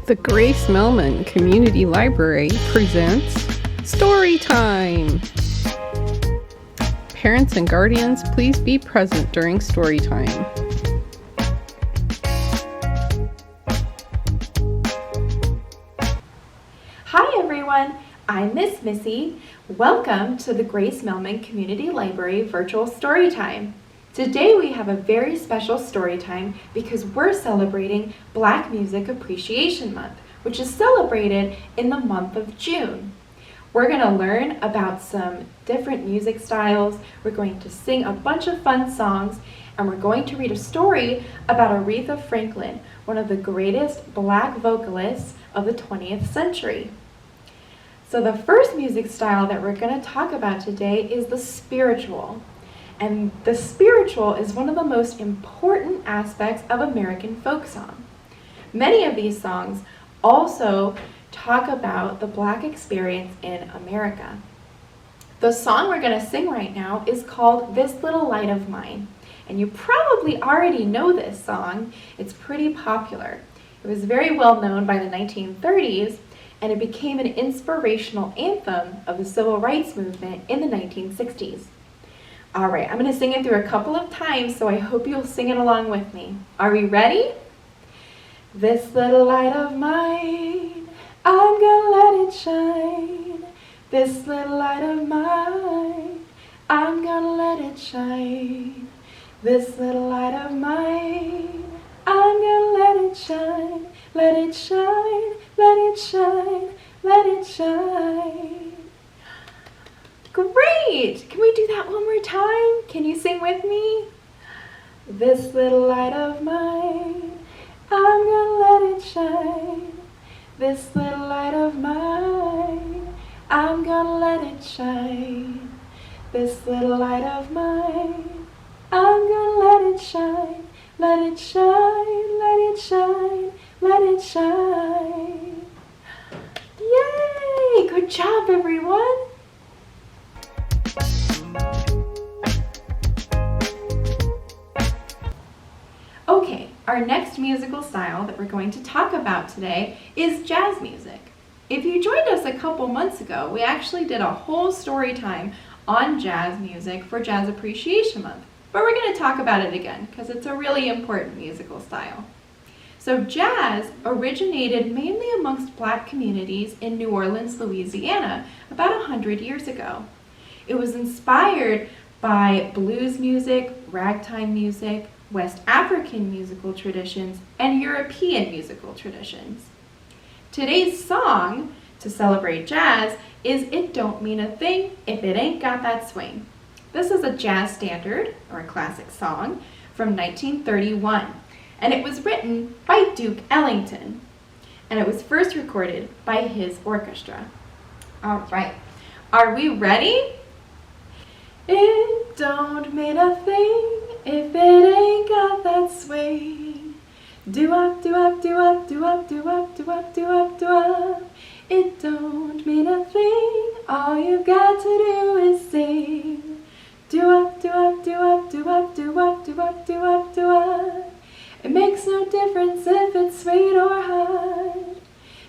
The Grace Mellman Community Library presents Storytime. Parents and guardians, please be present during Storytime. Hi everyone, I'm Miss Missy. Welcome to the Grace Mellman Community Library Virtual Storytime. Today we have a very special story time because we're celebrating Black Music Appreciation Month, which is celebrated in the month of June. We're going to learn about some different music styles, we're going to sing a bunch of fun songs, and we're going to read a story about Aretha Franklin, one of the greatest Black vocalists of the 20th century. So the first music style that we're going to talk about today is the spiritual. And the spiritual is one of the most important aspects of American folk song. Many of these songs also talk about the Black experience in America. The song we're going to sing right now is called This Little Light of Mine. And you probably already know this song. It's pretty popular. It was very well known by the 1930s, and it became an inspirational anthem of the civil rights movement in the 1960s. All right, I'm going to sing it through a couple of times, so I hope you'll sing it along with me. Are we ready? This little light of mine, I'm gonna let it shine. This little light of mine, I'm gonna let it shine. This little light of mine, I'm gonna let it shine. Let it shine, let it shine, let it shine. Great! Can we do that one more time? Can you sing with me? This little light of mine, I'm gonna let it shine. This little light of mine, I'm gonna let it shine. This little light of mine, I'm gonna let it shine. Let it shine, let it shine, let it shine. Yay! Good job, everyone! Okay, our next musical style that we're going to talk about today is jazz music. If you joined us a couple months ago, we actually did a whole story time on jazz music for Jazz Appreciation Month. But we're going to talk about it again because it's a really important musical style. So jazz originated mainly amongst Black communities in New Orleans, Louisiana, about 100 years ago. It was inspired by blues music, ragtime music, West African musical traditions, and European musical traditions. Today's song to celebrate jazz is It Don't Mean a Thing If It Ain't Got That Swing. This is a jazz standard, or a classic song, from 1931, and it was written by Duke Ellington, and it was first recorded by his orchestra. All right, are we ready? It don't mean a thing if it ain't got that swing. Do-up, do-up, do-up, do-up, do-up, do-up, do-up, do-up. It don't mean a thing, all you've got to do is sing. Do-up, do-up, do-up, do-up, do-up, do-up, do-up, do-up. It makes no difference if it's sweet or hard.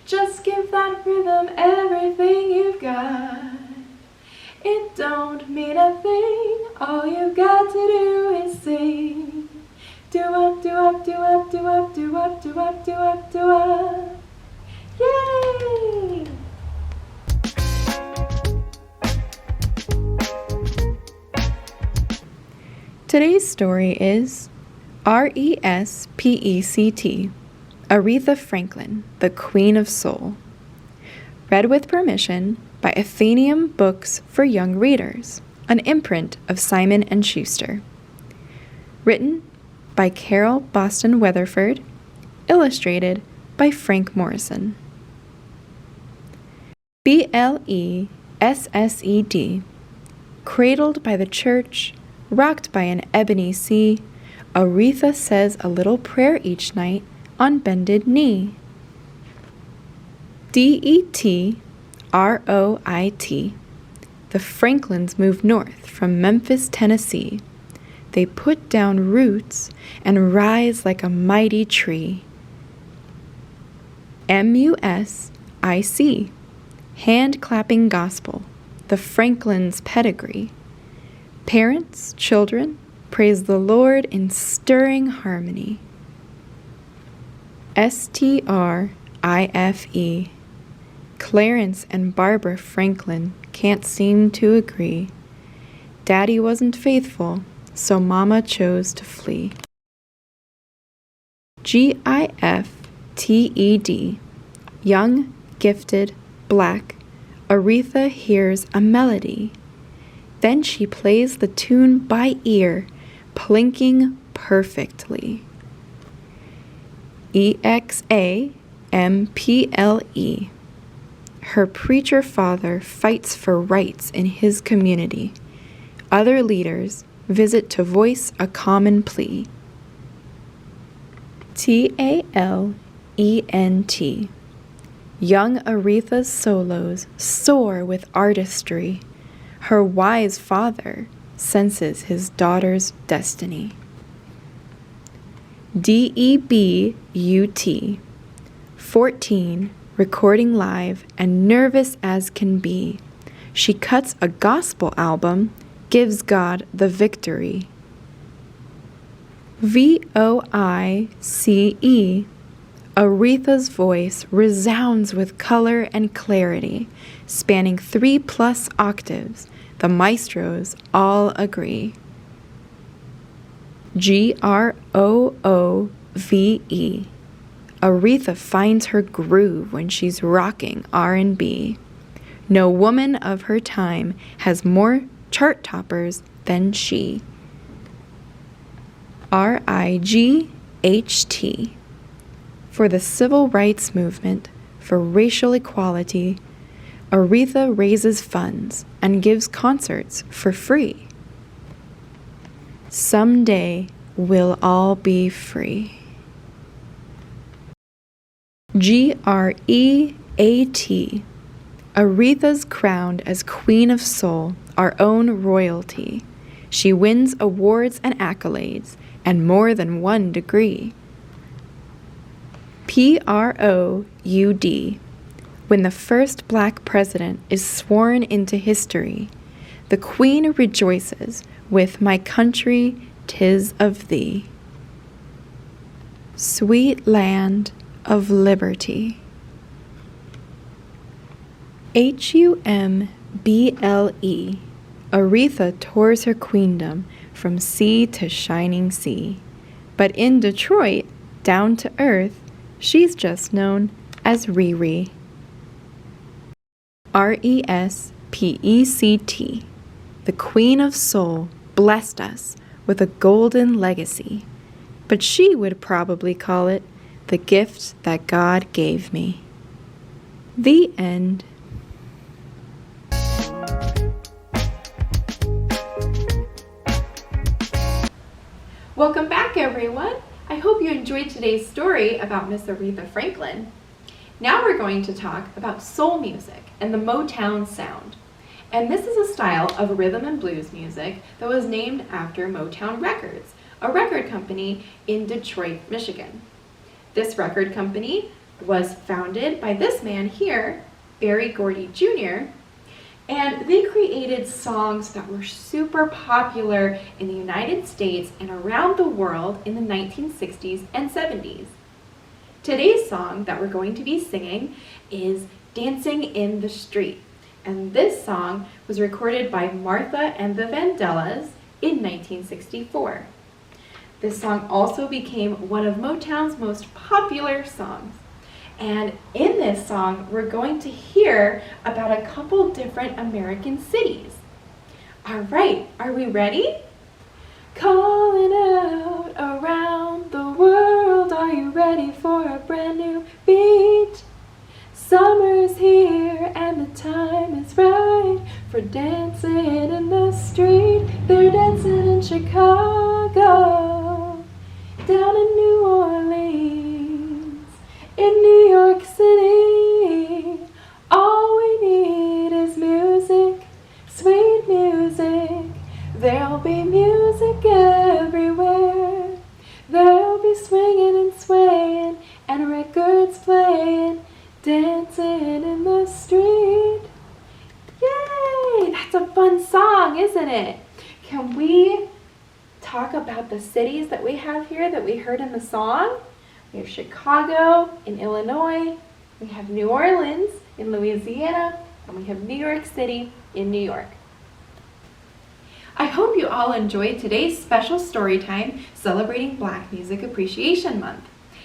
Just give that rhythm everything you've got. It don't mean a thing, all you've got to do is sing. Do-up, do-up, do-up, do-up, do-up, do-up, do-up, do-up. Yay! Today's story is R-E-S-P-E-C-T, Aretha Franklin, the Queen of Soul. Read with permission by Atheneum Books for Young Readers, an imprint of Simon & Schuster. Written by Carole Boston Weatherford, illustrated by Frank Morrison. B-L-E-S-S-E-D, cradled by the church, rocked by an ebony sea, Aretha says a little prayer each night on bended knee. D-E-T-R-O-I-T. The Franklins moved north from Memphis, Tennessee. They put down roots and rise like a mighty tree. MUSIC, hand-clapping gospel, the Franklin's pedigree. Parents, children, praise the Lord in stirring harmony. STRIFE, Clarence and Barbara Franklin can't seem to agree. Daddy wasn't faithful, so Mama chose to flee. GIFTED, young, gifted, black, Aretha hears a melody. Then she plays the tune by ear, plinking perfectly. EXAMPLE, her preacher father fights for rights in his community. Other leaders visit to voice a common plea. TALENT, young Aretha's solos soar with artistry. Her wise father senses his daughter's destiny. DEBUT, 14, recording live and nervous as can be. She cuts a gospel album, gives God the victory. VOICE, Aretha's voice resounds with color and clarity, spanning 3+ octaves. The maestros all agree. GROOVE, Aretha finds her groove when she's rocking R&B. No woman of her time has more chart toppers than she. RIGHT, for the civil rights movement, for racial equality, Aretha raises funds and gives concerts for free. Someday we'll all be free. GREAT, Aretha's crowned as Queen of Soul, our own royalty. She wins awards and accolades, and more than one degree. PROUD, when the first black president is sworn into history, the Queen rejoices with "My country, 'tis of thee." Sweet land of liberty. HUMBLE, Aretha tours her queendom from sea to shining sea. But in Detroit, down to earth, she's just known as Riri. RESPECT, the Queen of Soul blessed us with a golden legacy, but she would probably call it the gift that God gave me. The end. Welcome back, everyone. I hope you enjoyed today's story about Miss Aretha Franklin. Now we're going to talk about soul music and the Motown sound. And this is a style of rhythm and blues music that was named after Motown Records, a record company in Detroit, Michigan. This record company was founded by this man here, Berry Gordy Jr., and they created songs that were super popular in the United States and around the world in the 1960s and 70s. Today's song that we're going to be singing is Dancing in the Street, and this song was recorded by Martha and the Vandellas in 1964. This song also became one of Motown's most popular songs. And in this song, we're going to hear about a couple different American cities. All right, are we ready? Calling out around the world, are you ready for a brand new beat? Summer's here and the time is right for dancing in the street. They're dancing in Chicago, down in New Orleans, in New York City. All we need is music, sweet music. There'll be music everywhere. There'll be swinging and swaying and records playing, dancing in the street. Yay! That's a fun song, isn't it? Can we talk about the cities that we have here that we heard in the song? We have Chicago in Illinois, we have New Orleans in Louisiana, and we have New York City in New York. I hope you all enjoyed today's special story time celebrating Black Music Appreciation Month.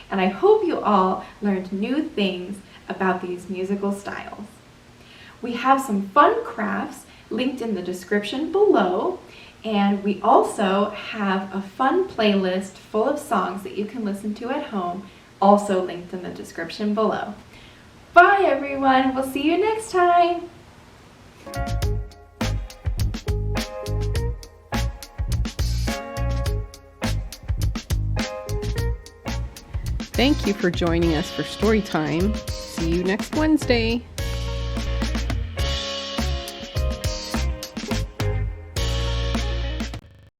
And I hope you all learned new things about these musical styles. We have some fun crafts linked in the description below, and we also have a fun playlist full of songs that you can listen to at home, also linked in the description below. Bye everyone, we'll see you next time! Thank you for joining us for Storytime. See you next Wednesday.